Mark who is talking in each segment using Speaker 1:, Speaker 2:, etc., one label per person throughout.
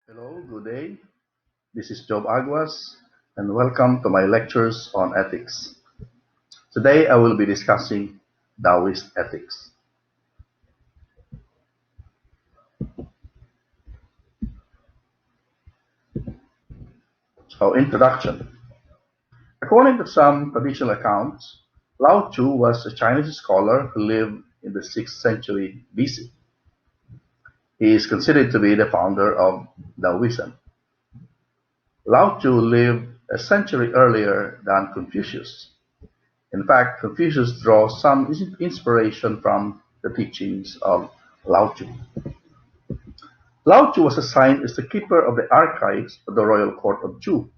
Speaker 1: Hello, good day. This is Jove Aguas, and welcome to my lectures on ethics. Today I will be discussing Taoist ethics. So, introduction. According to some traditional accounts, Lao Tzu was a Chinese scholar who lived in the 6th century BC. He is considered to be the founder of Taoism. Lao Tzu lived a century earlier than Confucius. In fact, Confucius draws some inspiration from the teachings of Lao Tzu. Lao Tzu was assigned as the keeper of the archives of the royal court of Chu,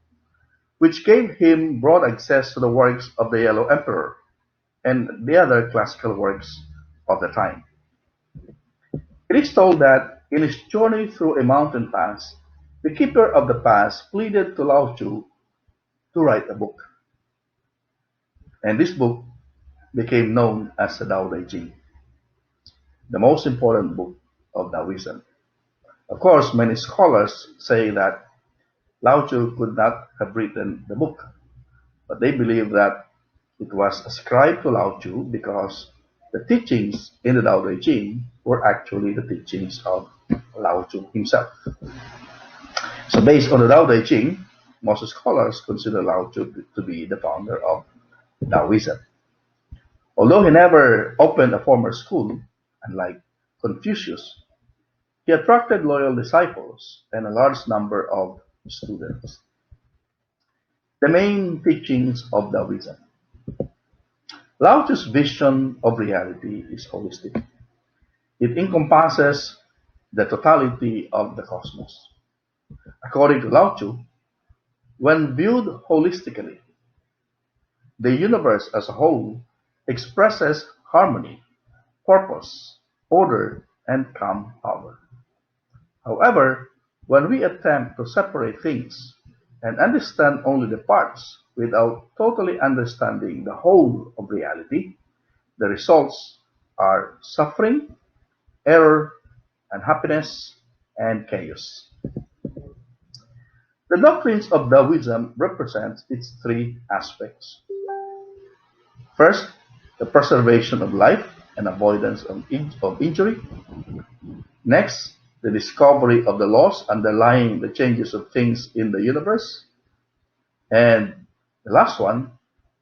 Speaker 1: which gave him broad access to the works of the Yellow Emperor and the other classical works of the time. It is told that in his journey through a mountain pass, the keeper of the pass pleaded to Lao Tzu to write a book, and this book became known as the Tao Te Ching, the most important book of Taoism. Of course, many scholars say that Lao Tzu could not have written the book, but they believe that it was ascribed to Lao Tzu because the teachings in the Tao Te Ching were actually the teachings of Lao Tzu himself. So based on the Tao Te Ching, most scholars consider Lao Tzu to be the founder of Taoism. Although he never opened a formal school, unlike Confucius, he attracted loyal disciples and a large number of students. The main teachings of Taoism. Lao Tzu's vision of reality is holistic. It encompasses the totality of the cosmos. According to Lao Tzu, when viewed holistically, the universe as a whole expresses harmony, purpose, order, and calm power. However, when we attempt to separate things and understand only the parts without totally understanding the whole of reality, the results are suffering, error, unhappiness, and chaos. The doctrines of Taoism represent its three aspects. First, the preservation of life and avoidance of injury. Next, the discovery of the laws underlying the changes of things in the universe. And the last one,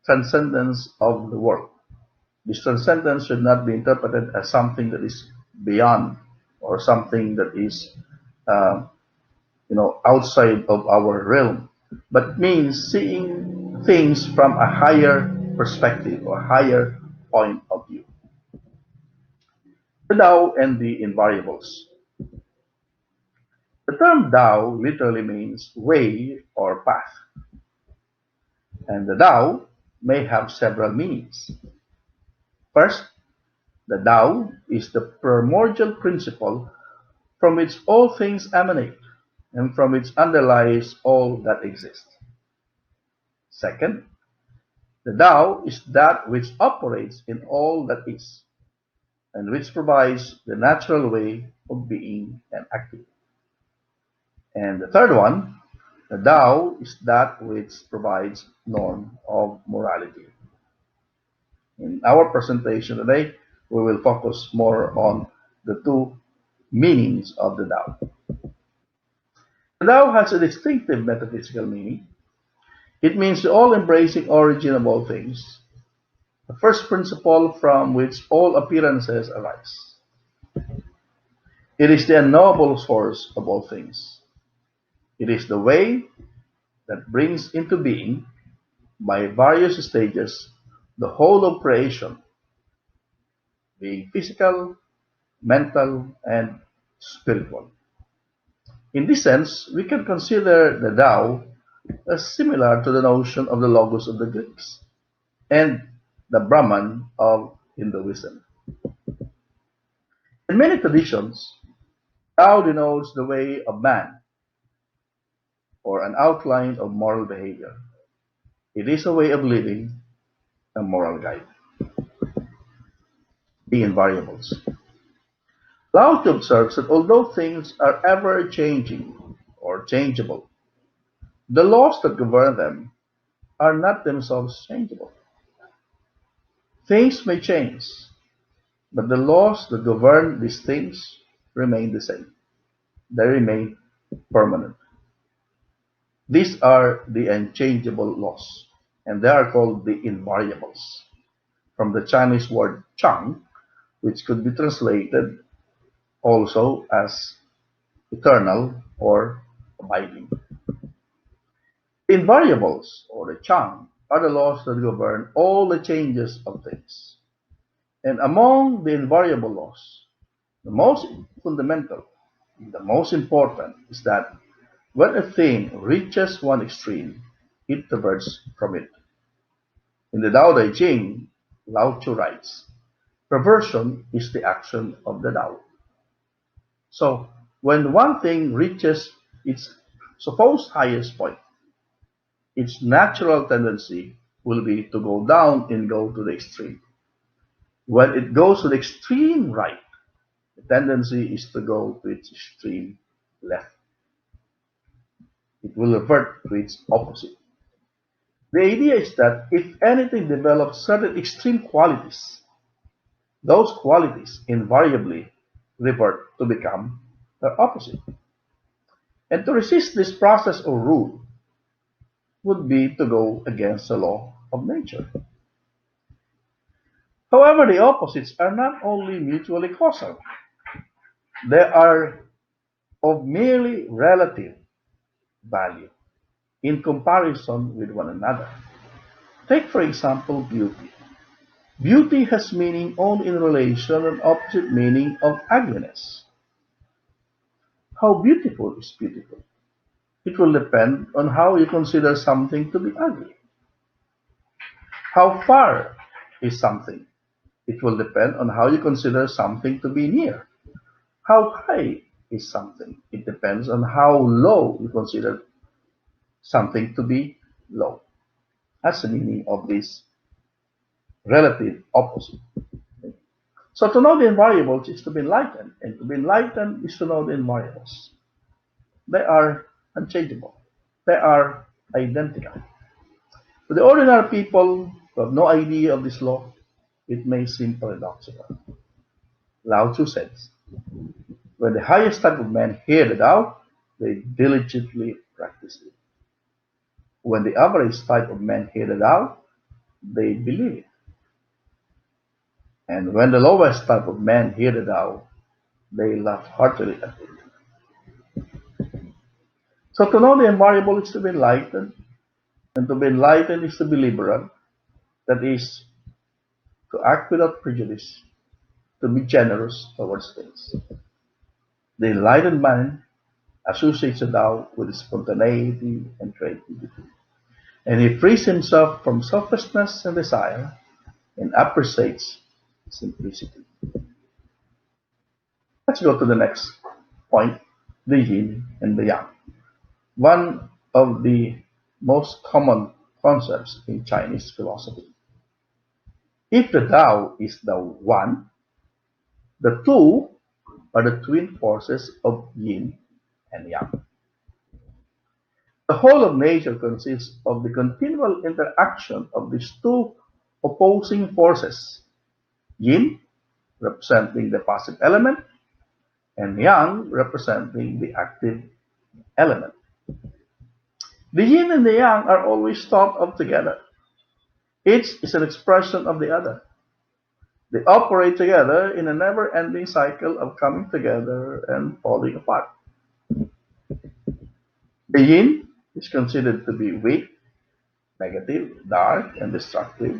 Speaker 1: transcendence of the world. This transcendence should not be interpreted as something that is beyond or something that is, uh, outside of our realm, but means seeing things from a higher perspective or higher point of view. The Tao and the Invariables. The term Tao literally means way or path, and the Tao may have several meanings. First, the Tao is the primordial principle from which all things emanate and from which underlies all that exists. Second, the Tao is that which operates in all that is, and which provides the natural way of being and acting. And the third one, the Tao is that which provides norm of morality. In our presentation today, we will focus more on the two meanings of the Tao. The Tao has a distinctive metaphysical meaning. It means the all-embracing origin of all things, the first principle from which all appearances arise. It is the unknowable source of all things. It is the way that brings into being, by various stages, the whole of creation, being physical, mental, and spiritual. In this sense, we can consider the Tao as similar to the notion of the Logos of the Greeks and the Brahman of Hinduism. In many traditions, Tao denotes the way of man or an outline of moral behavior. It is a way of living, a moral guide. The Invariables. Lao Tzu observes that although things are ever changing or changeable. The laws that govern them are not themselves changeable. Things may change, but the laws that govern these things remain the same. They remain permanent. These are the unchangeable laws, and they are called the invariables, from the Chinese word chang, which could be translated also as eternal or abiding. The invariables, or the chang, are the laws that govern all the changes of things. And among the invariable laws, the most fundamental, the most important, is that when a thing reaches one extreme, it diverges from it. In the Tao Te Ching, Lao Tzu writes, perversion is the action of the Tao. So, when one thing reaches its supposed highest point, its natural tendency will be to go down and go to the extreme. When it goes to the extreme right, the tendency is to go to its extreme left. It will revert to its opposite. The idea is that if anything develops certain extreme qualities, those qualities invariably revert to become their opposite. And to resist this process or rule would be to go against the law of nature. However, the opposites are not only mutually causal, they are of merely relative value in comparison with one another. Take, for example, beauty. Beauty has meaning only in relation and opposite meaning of ugliness. How beautiful is beautiful? It will depend on how you consider something to be ugly. How far is something? It will depend on how you consider something to be near. How high is something? It depends on how low you consider something to be low. That's the meaning of this relative opposite. So to know the invariables is to be enlightened, and to be enlightened is to know the invariables. They are unchangeable. They are identical. To the ordinary people who have no idea of this law, it may seem paradoxical. Lao Tzu says, when the highest type of men hear the Tao, they diligently practice it. When the average type of men hear the Tao, they believe it. And when the lowest type of men hear the Tao, they laugh heartily at it. So to know the invariable is to be enlightened, and to be enlightened is to be liberal, that is, to act without prejudice, to be generous towards things. The enlightened man associates the Tao with spontaneity and creativity, and he frees himself from selfishness and desire and appreciates simplicity. Let's go to the next point, the yin and the yang. One of the most common concepts in Chinese philosophy. If the Tao is the one, the two are the twin forces of yin and yang. The whole of nature consists of the continual interaction of these two opposing forces, yin representing the passive element and yang representing the active element. The yin and the yang are always thought of together. Each is an expression of the other. They operate together in a never-ending cycle of coming together and falling apart. The yin is considered to be weak, negative, dark, and destructive,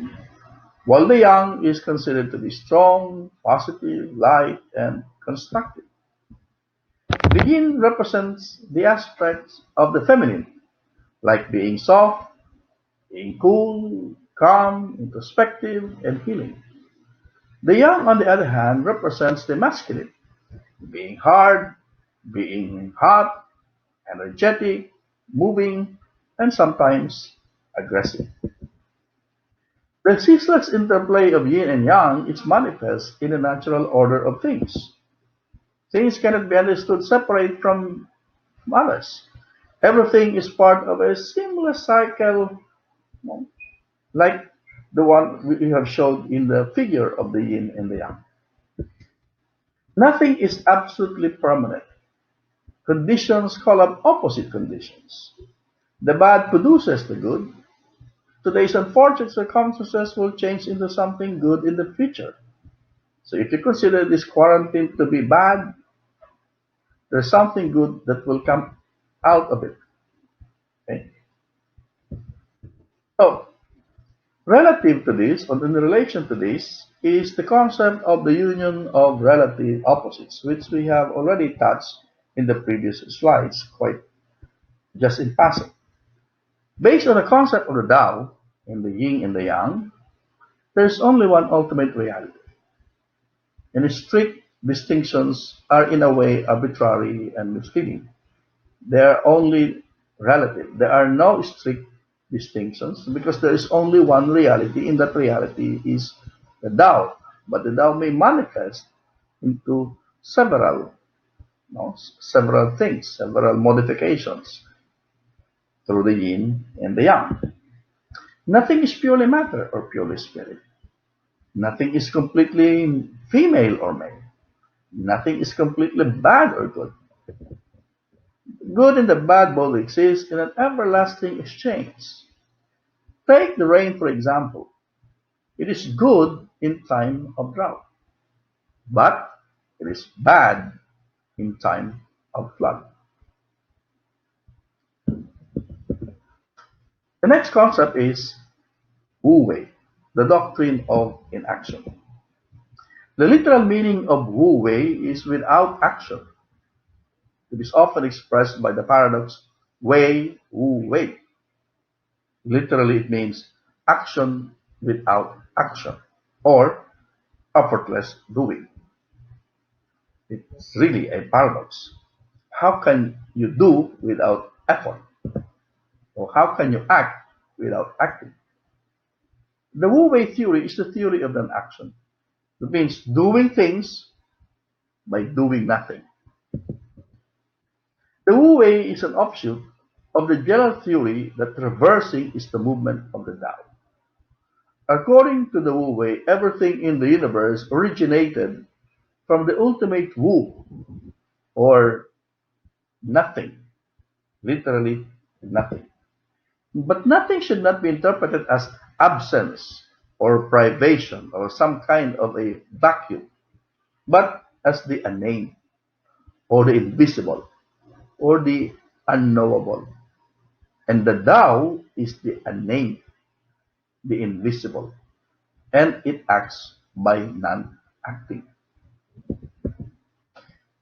Speaker 1: while the yang is considered to be strong, positive, light, and constructive. The yin represents the aspects of the feminine, like being soft, being cool, calm, introspective, and healing. The yang, on the other hand, represents the masculine, being hard, being hot, energetic, moving, and sometimes aggressive. The ceaseless interplay of yin and yang is manifest in the natural order of things. Things cannot be understood separate from others. Everything is part of a seamless cycle, no, like the one we have showed in the figure of the yin and the yang. Nothing is absolutely permanent. Conditions call up opposite conditions. The bad produces the good. Today's unfortunate circumstances will change into something good in the future. So if you consider this quarantine to be bad, there's something good that will come out of it. Okay? So relative to this, or in relation to this, is the concept of the union of relative opposites, which we have already touched in the previous slides, quite just in passing. Based on the concept of the Tao, in the yin and the yang, there's only one ultimate reality, and strict distinctions are in a way arbitrary and misleading. They are only relative. There are no strict distinctions because there is only one reality, and that reality is the Tao. But the Tao may manifest into several, several things, several modifications through the yin and the yang. Nothing is purely matter or purely spirit. Nothing is completely female or male. Nothing is completely bad or good. Good and the bad both exist in an everlasting exchange. Take the rain, for example. It is good in time of drought, but it is bad in time of flood. The next concept is Wu-wei, the doctrine of inaction. The literal meaning of Wu-wei is without action. It is often expressed by the paradox Wei Wu-wei. Literally, it means action without action, or effortless doing. It's really a paradox. How can you do without effort? Or how can you act without acting? The Wu-wei theory is the theory of non-action. It means doing things by doing nothing. The Wu-wei is an offshoot of the general theory that reversing is the movement of the Tao. According to the Wu-wei, everything in the universe originated from the ultimate Wu, or nothing, literally nothing. But nothing should not be interpreted as absence or privation or some kind of a vacuum, but as the unnamed or the invisible or the unknowable. And the Tao is the unnamed, the invisible, and it acts by non acting.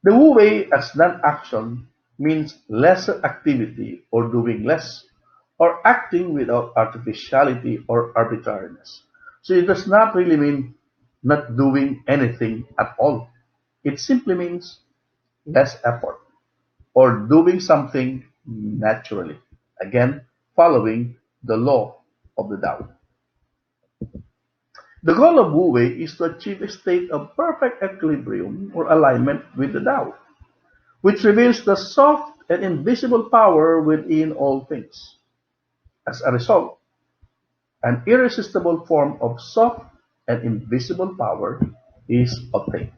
Speaker 1: The Wu Wei as non-action means lesser activity or doing less, or acting without artificiality or arbitrariness. So it does not really mean not doing anything at all. It simply means less effort or doing something naturally. Again, following the law of the Tao. The goal of Wu Wei is to achieve a state of perfect equilibrium or alignment with the Tao, which reveals the soft and invisible power within all things. As a result, an irresistible form of soft and invisible power is obtained.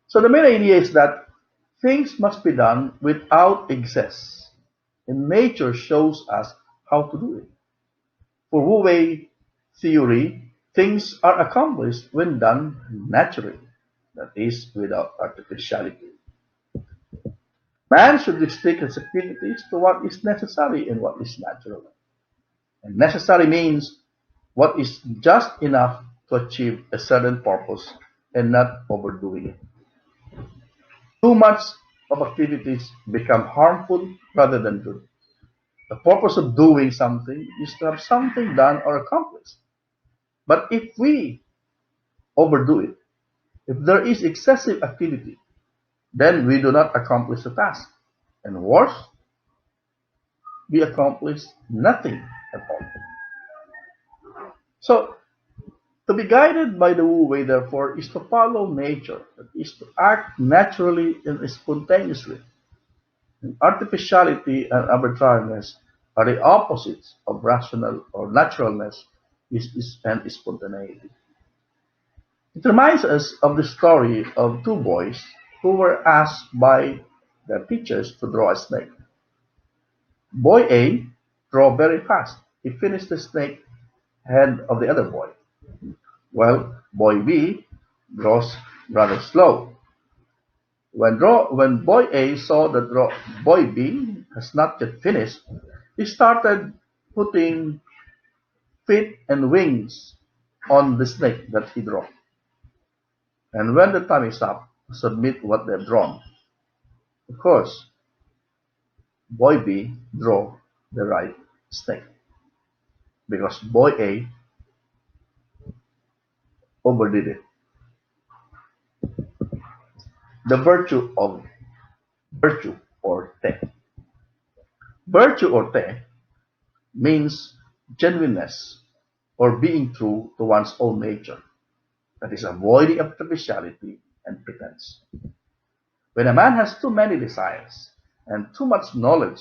Speaker 1: So the main idea is that things must be done without excess, and nature shows us how to do it. For Wu Wei theory, things are accomplished when done naturally, that is, without artificiality. Man should restrict his activities to what is necessary and what is natural. And necessary means what is just enough to achieve a certain purpose and not overdoing it. Too much of activities become harmful rather than good. The purpose of doing something is to have something done or accomplished. But if we overdo it, if there is excessive activity, then we do not accomplish the task. And worse, we accomplish nothing at all. So, to be guided by the Wu Wei, therefore, is to follow nature, that is to act naturally and spontaneously. Artificiality and arbitrariness are the opposites of rational or naturalness and spontaneity. It reminds us of the story of two boys who were asked by their teachers to draw a snake. Boy A drew very fast. He finished the snake head of the other boy. Well, boy B draws rather slow. When boy A saw that boy B has not yet finished, he started putting feet and wings on the snake that he drew. And when the time is up, submit what they've drawn. Of course, boy B drew the right snake because boy A overdid it. The virtue or te. Virtue or te means genuineness or being true to one's own nature. That is avoiding artificiality and pretense. When a man has too many desires and too much knowledge,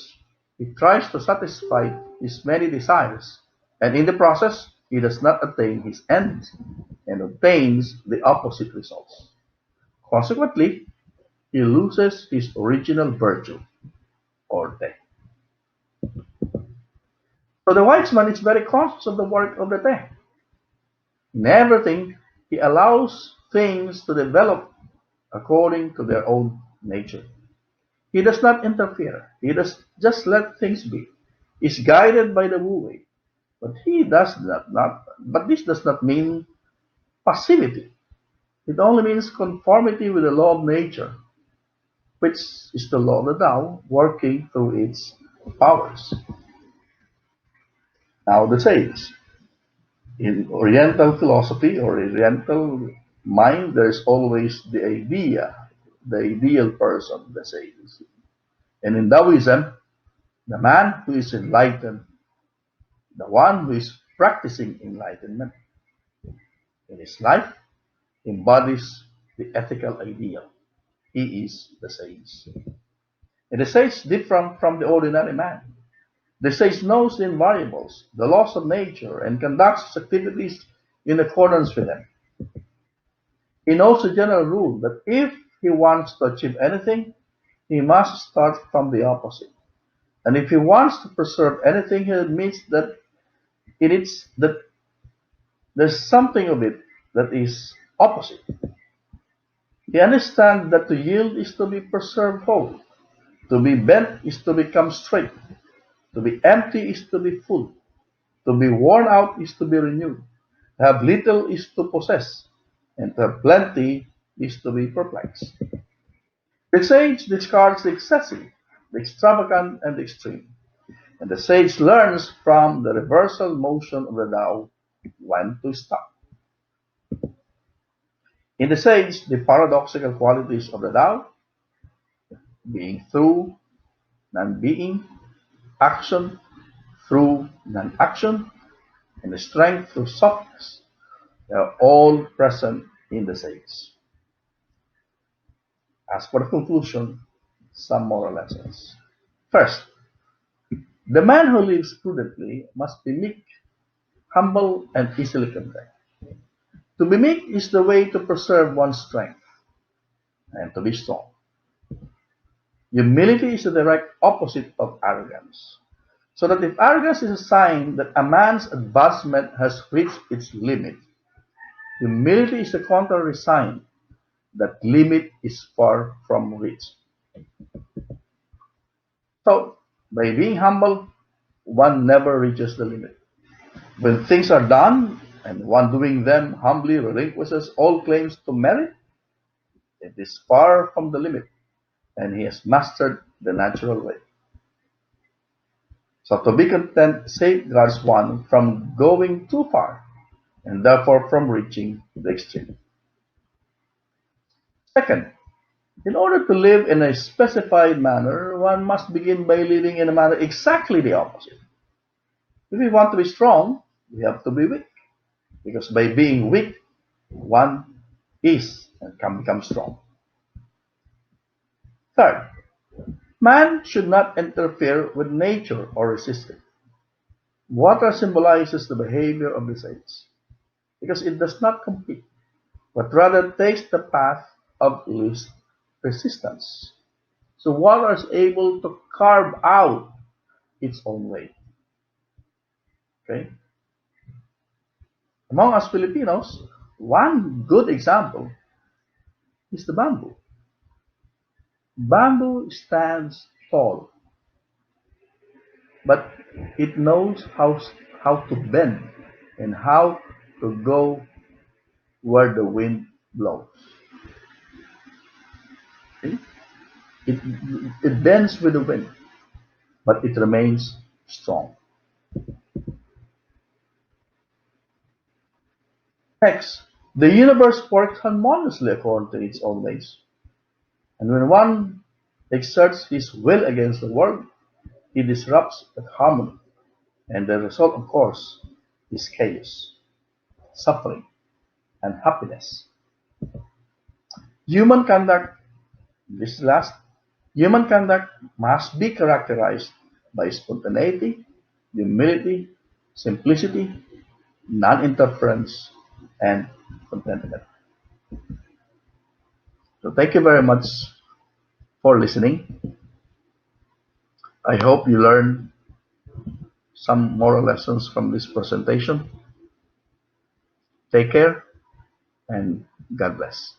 Speaker 1: he tries to satisfy his many desires, and in the process, he does not attain his ends and obtains the opposite results. Consequently, he loses his original virtue or te. So the wise man is very conscious of the work of the te. In everything, he allows things to develop according to their own nature. He does not interfere. He does just let things be. He is guided by the Wu-wei. But this does not mean passivity. It only means conformity with the law of nature, which is the law of the Tao working through its powers. Now the sage. In Oriental philosophy or Oriental mind, there is always the idea, the ideal person, the sage. And in Taoism, the man who is enlightened, the one who is practicing enlightenment in his life, embodies the ethical ideal. He is the sage. And the sage different from the ordinary man. The sage knows the invariables, the laws of nature, and conducts his activities in accordance with them. He knows the general rule that if he wants to achieve anything, he must start from the opposite. And if he wants to preserve anything, he admits that that there's something of it that is opposite. He understands that to yield is to be preserved whole, to be bent is to become straight, to be empty is to be full, to be worn out is to be renewed, to have little is to possess, and to have plenty is to be perplexed. The sage discards the excessive, the extravagant, and the extreme, and the sage learns from the reversal motion of the Tao when to stop. In the sage, the paradoxical qualities of the Tao, being through non-being, action through non-action, and the strength through softness, they are all present in the sage. As for the conclusion, some moral lessons. First, the man who lives prudently must be meek, humble, and easily content. To be meek is the way to preserve one's strength and to be strong. Humility is the direct opposite of arrogance. So that if arrogance is a sign that a man's advancement has reached its limit, humility is the contrary sign that limit is far from reach. So, by being humble, one never reaches the limit. When things are done and one doing them humbly relinquishes all claims to merit, it is far from the limit and he has mastered the natural way. So to be content safeguards one from going too far and therefore from reaching the extreme. Second, in order to live in a specified manner, one must begin by living in a manner exactly the opposite. If we want to be strong, we have to be weak. Because by being weak, one is and can become strong. Third, Man should not interfere with nature or resist it. Water symbolizes the behavior of the saints because it does not compete, but rather takes the path of least resistance. So water is able to carve out its own way. Okay? Among us Filipinos, one good example is the bamboo. Bamboo stands tall, but it knows how to bend and how to go where the wind blows. Okay? It, it bends with the wind, but it remains strong. Next, the universe works harmoniously according to its own ways. And when one exerts his will against the world, he disrupts that harmony. And the result, of course, is chaos, suffering, and happiness. Human conduct, this last, human conduct must be characterized by spontaneity, humility, simplicity, non-interference, and contentment. So thank you very much for listening. I hope you learned some moral lessons from this presentation. Take care and God bless.